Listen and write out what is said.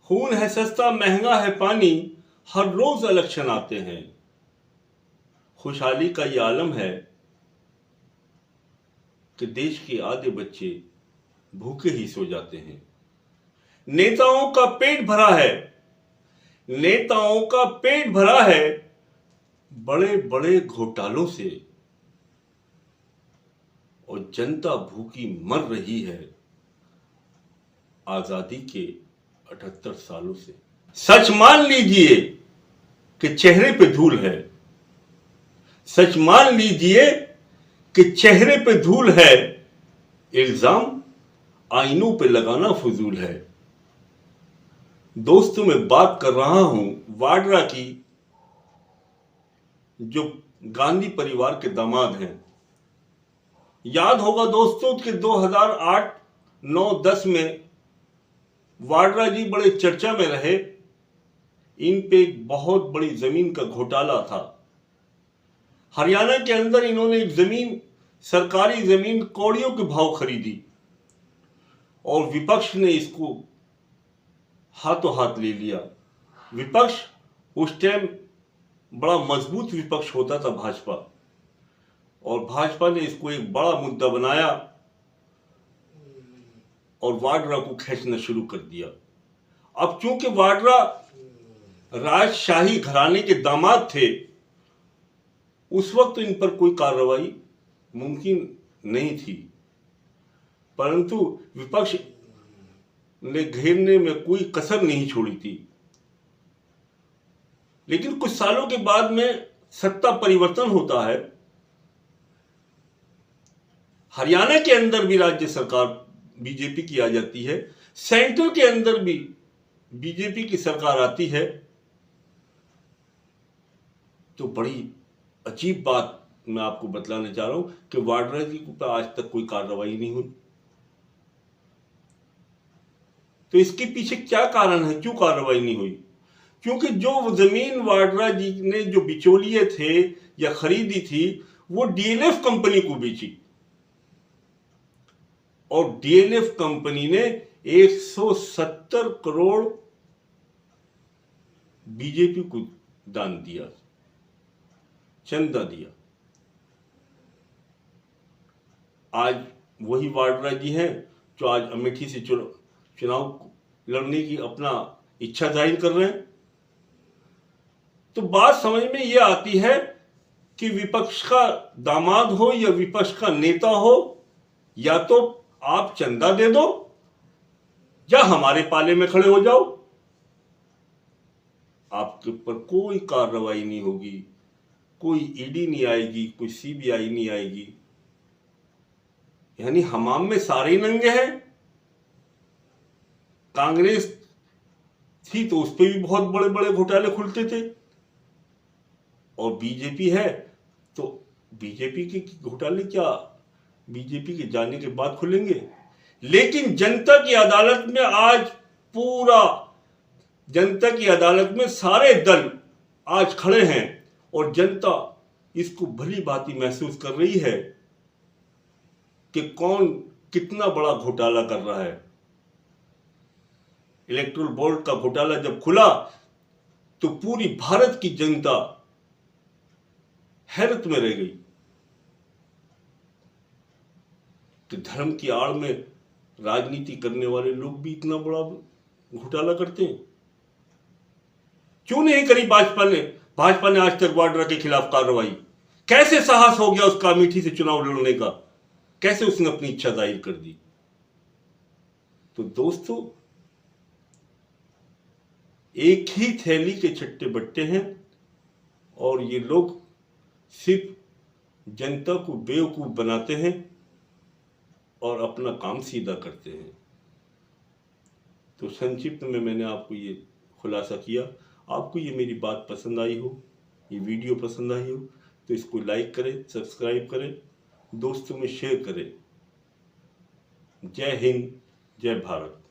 खून है सस्ता महंगा है पानी, हर रोज इलेक्शन आते हैं। खुशहाली का ये आलम है कि देश के आधे बच्चे भूखे ही सो जाते हैं। नेताओं का पेट भरा है, नेताओं का पेट भरा है बड़े बड़े घोटालों से, और जनता भूखी मर रही है आजादी के 78 सालों से। सच मान लीजिए कि चेहरे पे धूल है, सच मान लीजिए कि चेहरे पे धूल है, इल्जाम आईनों पे लगाना फजूल है। दोस्तों, मैं बात कर रहा हूं वाड्रा की, जो गांधी परिवार के दामाद हैं। याद होगा दोस्तों कि 2008, 9, 10 में वाड्रा जी बड़े चर्चा में रहे। इन पे एक बहुत बड़ी जमीन का घोटाला था। हरियाणा के अंदर इन्होंने एक जमीन, सरकारी जमीन कौड़ियों के भाव खरीदी और विपक्ष ने इसको हाथों हाथ ले लिया। विपक्ष उस टाइम बड़ा मजबूत विपक्ष होता था भाजपा, और भाजपा ने इसको एक बड़ा मुद्दा बनाया और वाड्रा को खींचना शुरू कर दिया। अब चूंकि वाड्रा राजशाही घराने के दामाद थे, उस वक्त इन पर कोई कार्रवाई मुमकिन नहीं थी, परंतु विपक्ष ने घेरने में कोई कसर नहीं छोड़ी थी। लेकिन कुछ सालों के बाद में सत्ता परिवर्तन होता है। हरियाणा के अंदर भी राज्य सरकार बीजेपी की आ जाती है, सेंटर के अंदर भी बीजेपी की सरकार आती है। तो बड़ी अजीब बात मैं आपको बतलाने चाह रहा हूं कि वाड्रा जी पर आज तक कोई कार्रवाई नहीं हुई। तो इसके पीछे क्या कारण है, क्यों कार्रवाई नहीं हुई? क्योंकि जो जमीन वाड्रा जी ने जो बिचौलिए थे या खरीदी थी, वो डीएलएफ कंपनी को बेची, और डीएलएफ कंपनी ने 170 करोड़ बीजेपी को दान दिया, चंदा दिया। आज वही वाड्रा जी हैं जो आज अमेठी से चुनाव लड़ने की अपना इच्छा जाहिर कर रहे हैं। तो बात समझ में यह आती है कि विपक्ष का दामाद हो या विपक्ष का नेता हो, या तो आप चंदा दे दो या हमारे पाले में खड़े हो जाओ। आपके ऊपर कोई कार्रवाई नहीं होगी, कोई ईडी नहीं आएगी, कोई सीबीआई नहीं आएगी। यानी हमाम में सारे ही नंगे हैं। कांग्रेस थी तो उस पर भी बहुत बड़े बड़े घोटाले खुलते थे, और बीजेपी है तो बीजेपी के घोटाले क्या बीजेपी के जाने के बाद खुलेंगे? लेकिन जनता की अदालत में आज पूरा, जनता की अदालत में सारे दल आज खड़े हैं, और जनता इसको भली भांति महसूस कर रही है कि कौन कितना बड़ा घोटाला कर रहा है। इलेक्टोरल बोर्ड का घोटाला जब खुला तो पूरी भारत की जनता हैरत में रह गई कि धर्म की आड़ में राजनीति करने वाले लोग भी इतना बड़ा घोटाला करते हैं। क्यों नहीं करी भाजपा ने आज तक वाड्रा के खिलाफ कार्रवाई? कैसे साहस हो गया उसका अमेठी से चुनाव लड़ने का? कैसे उसने अपनी इच्छा जाहिर कर दी? तो दोस्तों, एक ही थैली के छट्टे बट्टे हैं, और ये लोग सिर्फ जनता को बेवकूफ बनाते हैं और अपना काम सीधा करते हैं। तो संक्षिप्त में मैंने आपको ये खुलासा किया। आपको ये मेरी बात पसंद आई हो, ये वीडियो पसंद आई हो, तो इसको लाइक करें, सब्सक्राइब करें, दोस्तों में शेयर करें। जय हिंद, जय भारत।